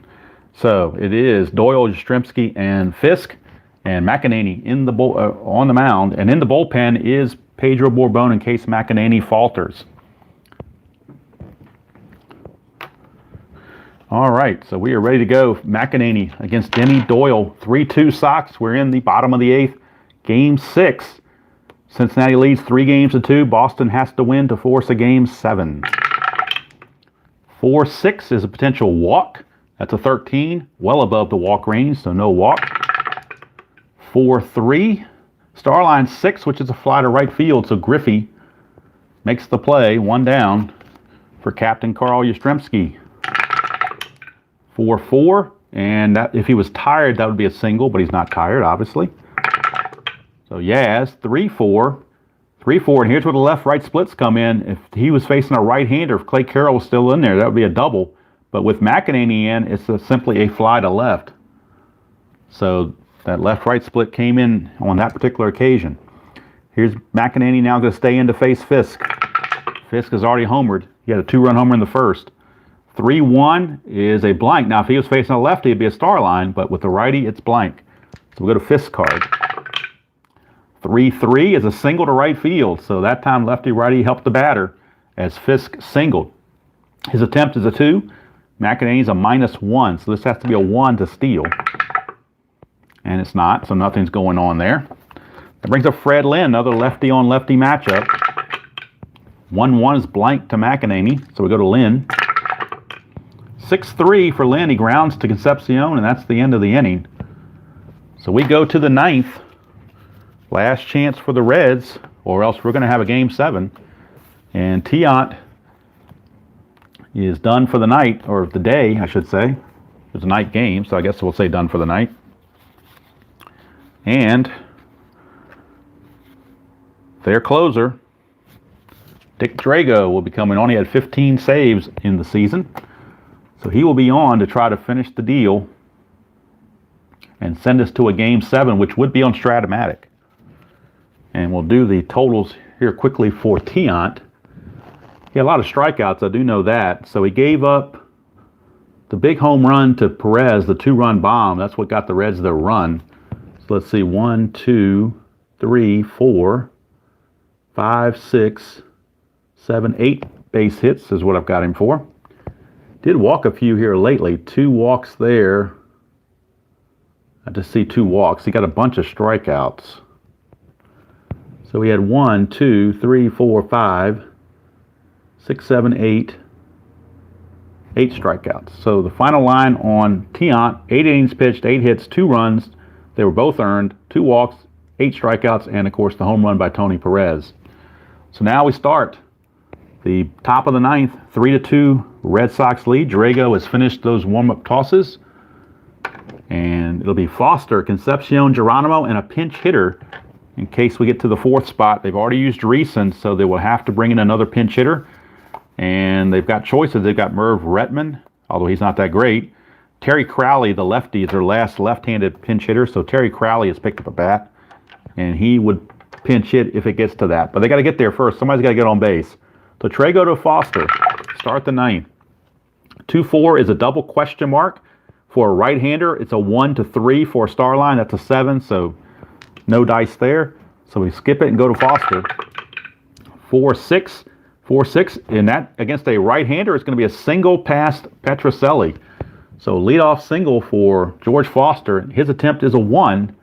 So it is Doyle, Yastrzemski, and Fisk, and McEnany in the on the mound, and in the bullpen is Pedro Borbon in case McEnany falters. All right, so we are ready to go. McEnany against Denny Doyle, 3-2 Sox. We're in the bottom of the 8th, Game 6. Cincinnati leads 3-2. Boston has to win to force a Game 7. 4-6 is a potential walk. That's a 13, well above the walk range, so no walk. 4-3, Starline 6, which is a fly to right field, so Griffey makes the play, 1 down for Captain Carl Yastrzemski. 4-4, and that, if he was tired, that would be a single, but he's not tired, obviously. So Yaz, 3-4. 3-4, and here's where the left-right splits come in. If he was facing a right-hander, if Clay Carroll was still in there, that would be a double. But with McEnany in, it's simply a fly to left. So that left-right split came in on that particular occasion. Here's McEnany now going to stay in to face Fisk. Fisk has already homered. He had a 2-run homer in the first. 3-1 is a blank. Now, if he was facing a lefty, it'd be a star line, but with the righty, it's blank. So we'll go to Fisk's card. 3-3 is a single to right field, so that time lefty-righty helped the batter as Fisk singled. His attempt is a 2. McEnany's a -1, so this has to be a 1 to steal. And it's not, so nothing's going on there. That brings up Fred Lynn, another lefty-on-lefty matchup. 1-1 is blank to McEnany, so we go to Lynn. 6-3 for Lynn. He grounds to Concepcion, and that's the end of the inning. So we go to the 9th. Last chance for the Reds, or else we're going to have a Game 7. And Tiant is done for the night, or the day, I should say. It's a night game, so I guess we'll say done for the night. And their closer, Dick Drago, will be coming on. He had 15 saves in the season. So he will be on to try to finish the deal and send us to a Game 7, which would be on Stratomatic. And we'll do the totals here quickly for Tiant. He had a lot of strikeouts, I do know that. So he gave up the big home run to Perez, the 2-run bomb. That's what got the Reds their run. So let's see, 1, 2, 3, 4, 5, 6, 7, 8 base hits is what I've got him for. Did walk a few here lately. 2 walks there. I just see 2 walks. He got a bunch of strikeouts. So we had 1, 2, 3, 4, 5, 6, 7, 8 strikeouts. So the final line on Tiant, 8 innings pitched, 8 hits, 2 runs. They were both earned, 2 walks, 8 strikeouts, and of course the home run by Tony Perez. So now we start the top of the 9th, 3-2 Red Sox lead. Drago has finished those warm-up tosses. And it'll be Foster, Concepcion, Geronimo, and a pinch hitter in case we get to the 4th spot. They've already used Reason, so they will have to bring in another pinch hitter. And they've got choices. They've got Merv Retman, although he's not that great. Terry Crowley, the lefty, is their last left-handed pinch hitter. So Terry Crowley has picked up a bat, and he would pinch hit if it gets to that. But they got to get there first. Somebody's got to get on base. So Drago to Foster, start the 9th. 2-4 is a double question mark. For a right-hander, it's a 1 to 3 for a star line. That's a 7, so no dice there. So we skip it and go to Foster. 4-6. 4-6, and that against a right-hander is going to be a single past Petrocelli. So leadoff single for George Foster. His attempt is a 1,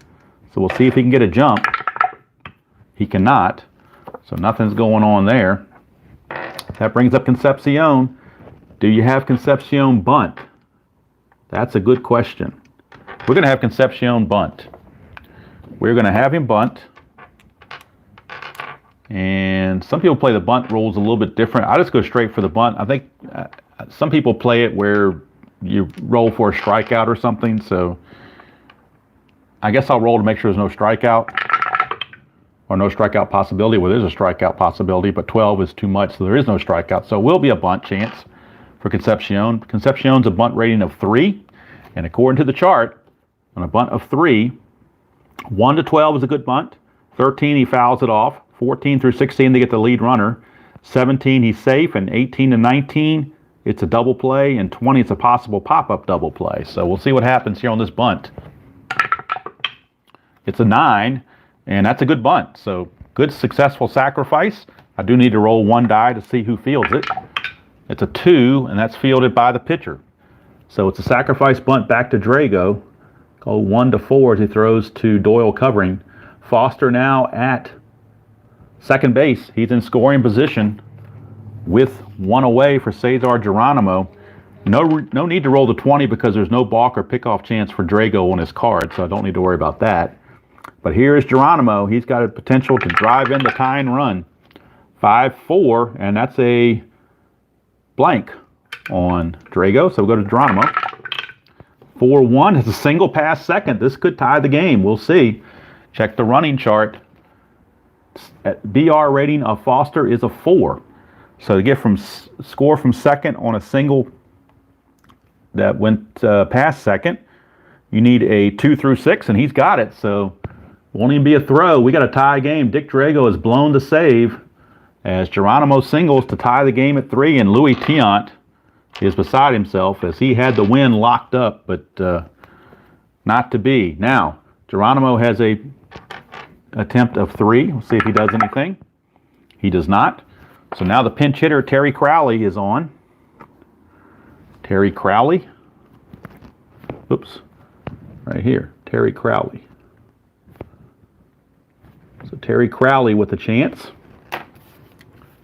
so we'll see if he can get a jump. He cannot, so nothing's going on there. That brings up Concepcion. Do you have Concepcion bunt? That's a good question. We're going to have Concepcion bunt. We're going to have him bunt. And some people play the bunt rules a little bit different. I just go straight for the bunt. I think some people play it where you roll for a strikeout or something. So I guess I'll roll to make sure there's no strikeout or no strikeout possibility. Well, there's a strikeout possibility, but 12 is too much, so there is no strikeout. So it will be a bunt chance for Concepcion. Concepcion's a bunt rating of 3. And according to the chart, on a bunt of 3, 1 to 12 is a good bunt. 13, he fouls it off. 14 through 16, they get the lead runner. 17, he's safe. And 18 to 19, it's a double play. And 20, it's a possible pop-up double play. So we'll see what happens here on this bunt. It's a 9, and that's a good bunt. So good, successful sacrifice. I do need to roll one die to see who fields it. It's a 2, and that's fielded by the pitcher. So it's a sacrifice bunt back to Drago. Go 1 to 4 as he throws to Doyle covering. Foster now at second base. He's in scoring position with one away for Cesar Geronimo. No need to roll the 20 because there's no balk or pickoff chance for Drago on his card, so I don't need to worry about that. But here is Geronimo. He's got a potential to drive in the tying run. 5-4, and that's a blank on Drago. So we'll go to Geronimo. 4-1 is a single pass second. This could tie the game. We'll see. Check the running chart. BR rating of Foster is a 4. So to get from score from second on a single that went past second, you need a 2 through 6, and he's got it. So it won't even be a throw. We got a tie game. Dick Drago has blown the save as Geronimo singles to tie the game at 3, and Louis Tiant is beside himself as he had the win locked up, but not to be. Now, Geronimo has a attempt of 3. We'll see if he does anything. He does not. So now the pinch hitter, Terry Crowley, is on. Terry Crowley. Oops. Right here. Terry Crowley. So Terry Crowley with a chance.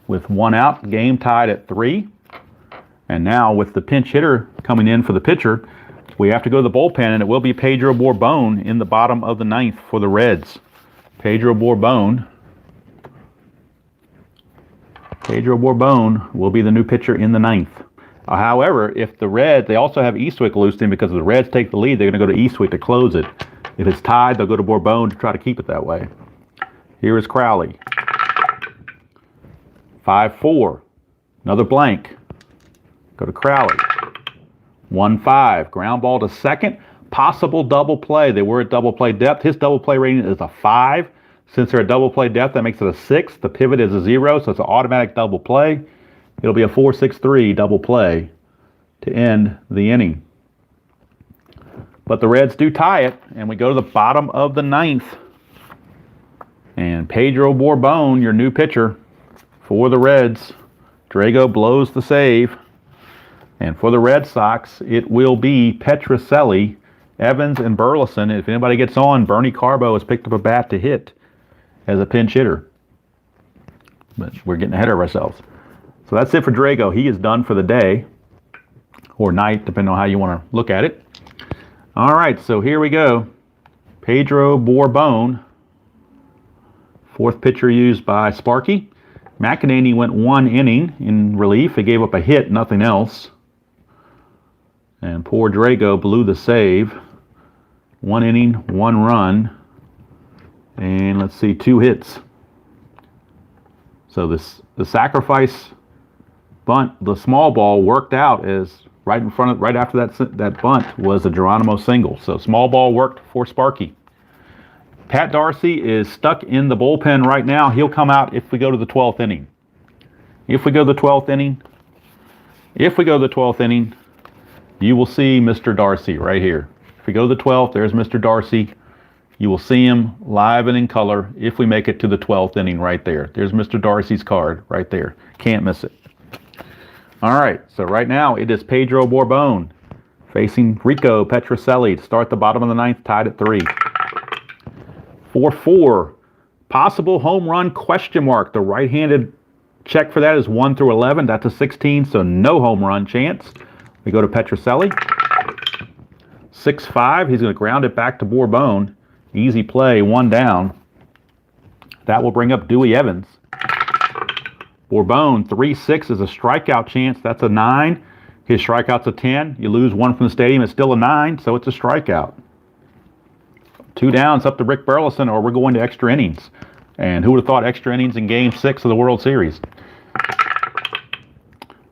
With 1 out, game tied at 3. And now with the pinch hitter coming in for the pitcher, we have to go to the bullpen, and it will be Pedro Borbon in the bottom of the 9th for the Reds. Pedro Borbon will be the new pitcher in the 9th. However, if the Reds, they also have Eastwick loosed in because if the Reds take the lead, they're going to go to Eastwick to close it. If it's tied, they'll go to Borbon to try to keep it that way. Here is Crowley. 5-4. Another blank. Go to Crowley. 1-5. Ground ball to second. Possible double play. They were at double play depth. His double play rating is a 5. Since they're at double play depth, that makes it a 6. The pivot is a 0, so it's an automatic double play. It'll be a 4-6-3 double play to end the inning. But the Reds do tie it, and we go to the bottom of the 9th. And Pedro Borbon, your new pitcher for the Reds. Drago blows the save. And for the Red Sox, it will be Petrocelli, Evans, and Burleson. If anybody gets on, Bernie Carbo has picked up a bat to hit as a pinch hitter. But we're getting ahead of ourselves. So that's it for Drago. He is done for the day, or night, depending on how you want to look at it. All right, so here we go. Pedro Borbon, 4th pitcher used by Sparky. McEnany went 1 inning in relief. He gave up a hit, nothing else. And poor Drago blew the save. 1 inning, 1 run. And let's see, 2 hits. So the sacrifice bunt, the small ball worked out as right after that bunt was a Geronimo single. So small ball worked for Sparky. Pat Darcy is stuck in the bullpen right now. He'll come out if we go to the 12th inning. If we go to the 12th inning, you will see Mr. Darcy right here. If we go to the 12th, there's Mr. Darcy. You will see him live and in color if we make it to the 12th inning right there. There's Mr. Darcy's card right there. Can't miss it. All right, so right now it is Pedro Borbon facing Rico Petrocelli to start the bottom of the 9th, tied at 3. 4-4. Possible home run question mark. The right-handed check for that is 1 through 11. That's a 16, so no home run chance. We go to Petrocelli. 6-5. He's going to ground it back to Borbon. Easy play, 1 down. That will bring up Dewey Evans. Borbon, 3-6 is a strikeout chance. That's a 9. His strikeout's a 10. You lose 1 from the stadium, it's still a 9, so it's a strikeout. 2 downs up to Rick Burleson, or we're going to extra innings. And who would have thought extra innings in Game 6 of the World Series?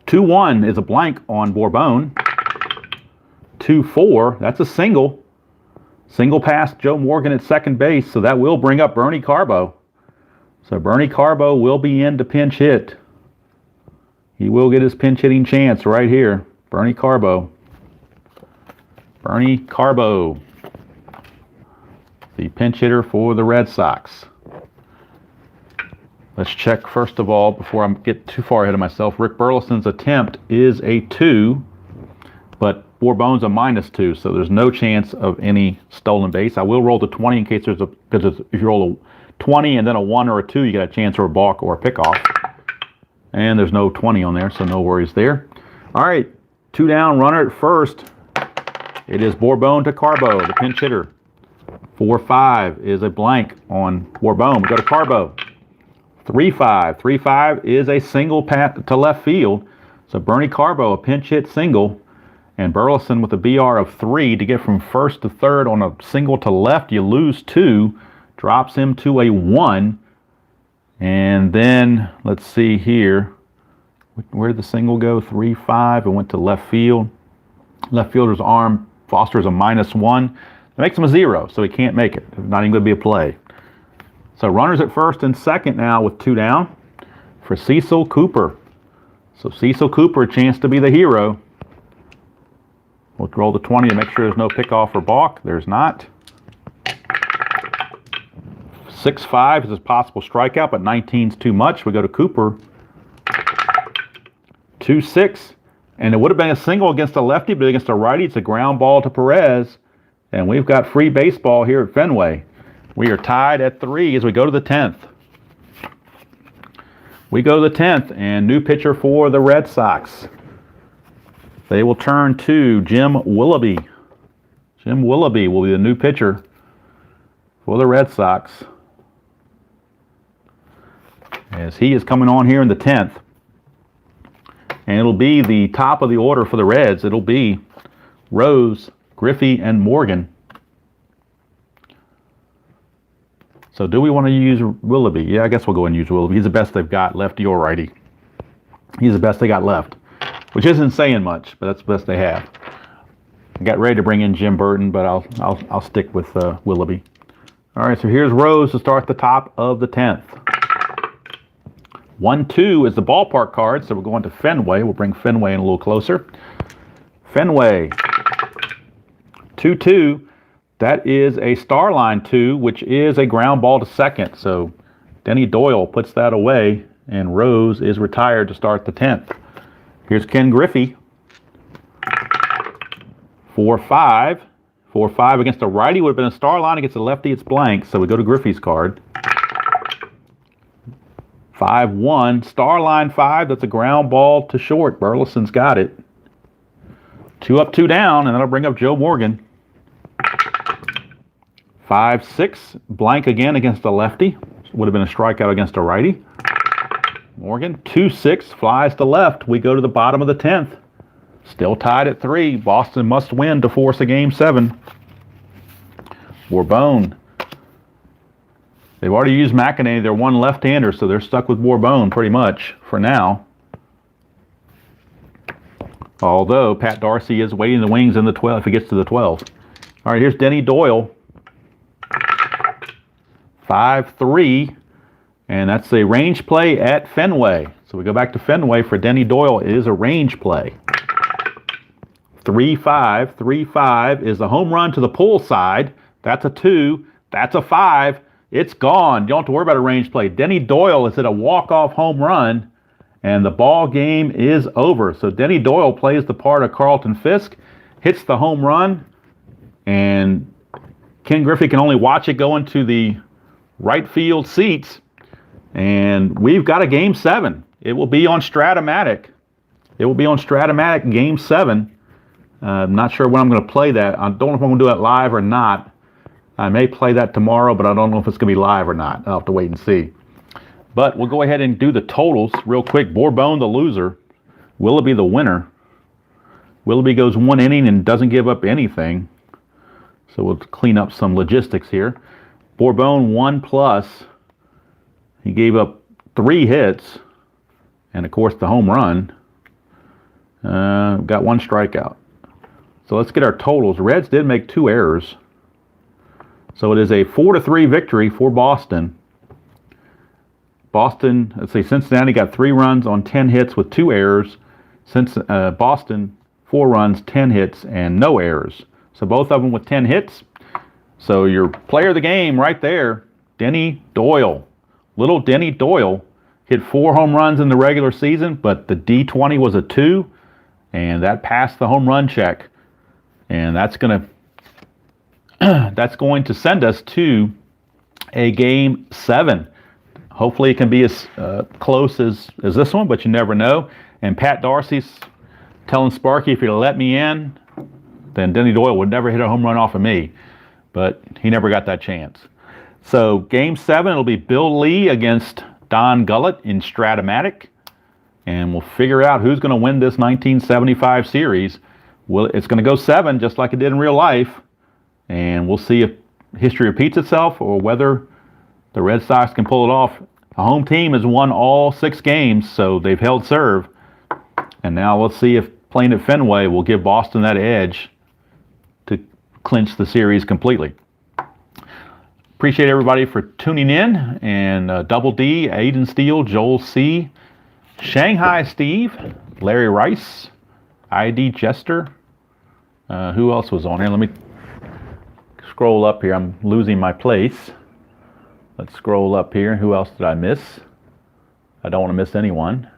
2-1 is a blank on Borbon. 2-4, that's a single. Single past Joe Morgan at second base, so that will bring up Bernie Carbo. So Bernie Carbo will be in to pinch hit. He will get his pinch hitting chance right here. Bernie Carbo. Bernie Carbo, the pinch hitter for the Red Sox. Let's check first of all, before I get too far ahead of myself. Rick Burleson's attempt is a 2, but Bourbone's a -2, so there's no chance of any stolen base. I will roll the 20 in case there's a, because if you roll a 20 and then a 1 or a 2, you get a chance for a balk or a pickoff. And there's no 20 on there, so no worries there. All right, 2 down, runner at first. It is Bourbon to Carbo, the pinch hitter. 4-5 is a blank on Bourbon. We go to Carbo. 3-5. 3-5 is a single pat to left field. So Bernie Carbo, a pinch hit single. And Burleson with a BR of 3 to get from first to third on a single to left. You lose 2. Drops him to a 1. And then, let's see here. Where did the single go? 3-5. It went to left field. Left fielder's arm. Foster's a -1. That makes him a 0, so he can't make it. It's not even going to be a play. So runners at first and second now with 2 down for Cecil Cooper. So Cecil Cooper, a chance to be the hero. We'll roll the 20 to make sure there's no pickoff or balk. There's not. 6-5 is a possible strikeout, but 19's too much. We go to Cooper. 2-6. And it would have been a single against a lefty, but against a righty, it's a ground ball to Perez. And we've got free baseball here at Fenway. We are tied at 3 as we go to the 10th. We go to the 10th, and new pitcher for the Red Sox. They will turn to Jim Willoughby. Jim Willoughby will be the new pitcher for the Red Sox, as he is coming on here in the 10th. And it'll be the top of the order for the Reds. It'll be Rose, Griffey, and Morgan. So do we want to use Willoughby? Yeah, I guess we'll go and use Willoughby. He's the best they've got, lefty or righty. He's the best they got left, which isn't saying much, but that's the best they have. I got ready to bring in Jim Burton, but I'll stick with Willoughby. All right, so here's Rose to start the top of the 10th. 1-2 is the ballpark card, so we're going to Fenway. We'll bring Fenway in a little closer. Fenway. 2-2. That is a star line 2, which is a ground ball to second. So Denny Doyle puts that away, and Rose is retired to start the 10th. Here's Ken Griffey. 4-5. 4-5 against a righty would have been a star line. Against a lefty, it's blank. So we go to Griffey's card. 5-1. Star line 5. That's a ground ball to short. Burleson's got it. 2 up, 2 down, and that'll bring up Joe Morgan. 5-6. Blank again against a lefty. Would have been a strikeout against a righty. Morgan. 2-6. Flies to left. We go to the bottom of the 10th. Still tied at 3. Boston must win to force a Game 7. Bourbon. They've already used McEnany. They're one left-hander, so they're stuck with Bourbon pretty much for now. Although Pat Darcy is waiting in the wings in the 12 if he gets to the 12. All right, here's Denny Doyle. 5-3, and that's a range play at Fenway. So we go back to Fenway for Denny Doyle. It is a range play. 3-5. 3-5 is a home run to the pull side. That's a 2. That's a 5. It's gone. You don't have to worry about a range play. Denny Doyle has hit a walk-off home run, and the ball game is over. So Denny Doyle plays the part of Carlton Fisk, hits the home run, and Ken Griffey can only watch it go into the right field seats, and we've got a Game 7. It will be on Stratomatic. It will be on Stratomatic Game 7. I'm not sure when I'm going to play that. I don't know if I'm going to do that live or not. I may play that tomorrow, but I don't know if it's going to be live or not. I'll have to wait and see. But we'll go ahead and do the totals real quick. Bourbon, the loser. Willoughby, the winner. Willoughby goes 1 inning and doesn't give up anything. So we'll clean up some logistics here. Bourbon 1+. He gave up 3 hits. And, of course, the home run. Got 1 strikeout. So let's get our totals. Reds did make 2 errors. So it is a 4-3 victory for Boston. Boston, let's see, Cincinnati got 3 runs on 10 hits with 2 errors. Since Boston, 4 runs, 10 hits, and no errors. So both of them with 10 hits. So your player of the game right there, Denny Doyle. Little Denny Doyle hit 4 home runs in the regular season, but the D20 was a 2, and that passed the home run check. And that's going to send us to a Game 7. Hopefully it can be as close as this one, but you never know. And Pat Darcy's telling Sparky, if he'd let me in, then Denny Doyle would never hit a home run off of me. But he never got that chance. So Game 7, it'll be Bill Lee against Don Gullett in Stratomatic. And we'll figure out who's going to win this 1975 series. Well, it's going to go 7, just like it did in real life. And we'll see if history repeats itself or whether the Red Sox can pull it off. The home team has won all 6 games, so they've held serve. And now let's see if playing at Fenway will give Boston that edge to clinch the series completely. Appreciate everybody for tuning in. And Double D, Aiden Steele, Joel C., Shanghai Steve, Larry Rice, ID Jester. Who else was on here? Let me scroll up here. I'm losing my place. Let's scroll up here. Who else did I miss? I don't want to miss anyone.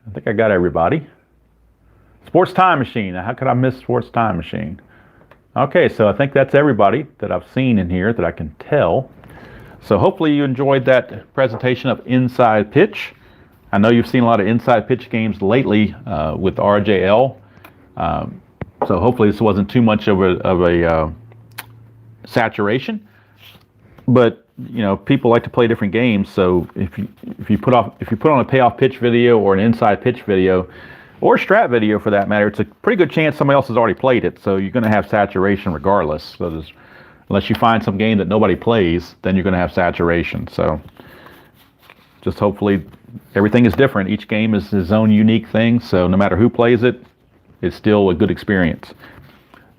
I think I got everybody. Sports Time Machine. How could I miss Sports Time Machine? Okay, so I think that's everybody that I've seen in here that I can tell. So hopefully you enjoyed that presentation of Inside Pitch. I know you've seen a lot of Inside Pitch games lately with RJL. So hopefully this wasn't too much of a saturation. But you know, people like to play different games. So if you put on a payoff pitch video or an inside pitch video, or a strat video for that matter, it's a pretty good chance somebody else has already played it. So you're going to have saturation regardless. So unless you find some game that nobody plays, then you're going to have saturation. So just hopefully everything is different. Each game is its own unique thing. So no matter who plays it, it's still a good experience.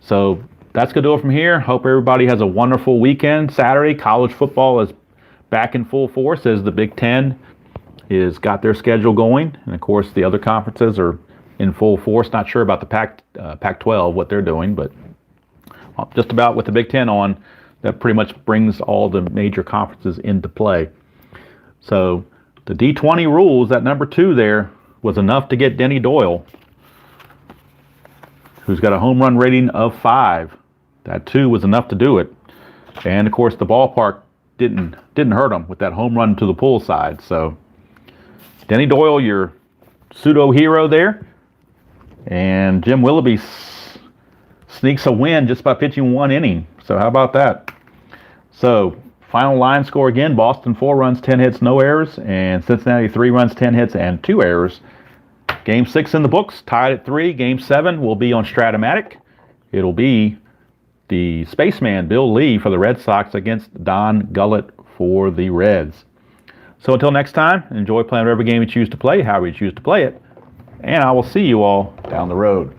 So that's going to do it from here. Hope everybody has a wonderful weekend. Saturday, college football is back in full force as the Big Ten is got their schedule going. And of course, the other conferences are in full force. Not sure about the Pac-12, what they're doing, but just about with the Big Ten on, that pretty much brings all the major conferences into play. So the D20 rules, that number 2 there, was enough to get Denny Doyle, who's got a home run rating of 5. That 2 was enough to do it. And of course the ballpark didn't hurt him with that home run to the pull side. So Denny Doyle, your pseudo hero there. And Jim Willoughby sneaks a win just by pitching 1 inning. So how about that? So final line score again, Boston 4 runs, 10 hits, no errors. And Cincinnati 3 runs, 10 hits, and 2 errors. Game 6 in the books, tied at 3. Game 7 will be on Stratomatic. It'll be the Spaceman, Bill Lee, for the Red Sox against Don Gullett for the Reds. So until next time, enjoy playing whatever game you choose to play, however you choose to play it, and I will see you all down the road.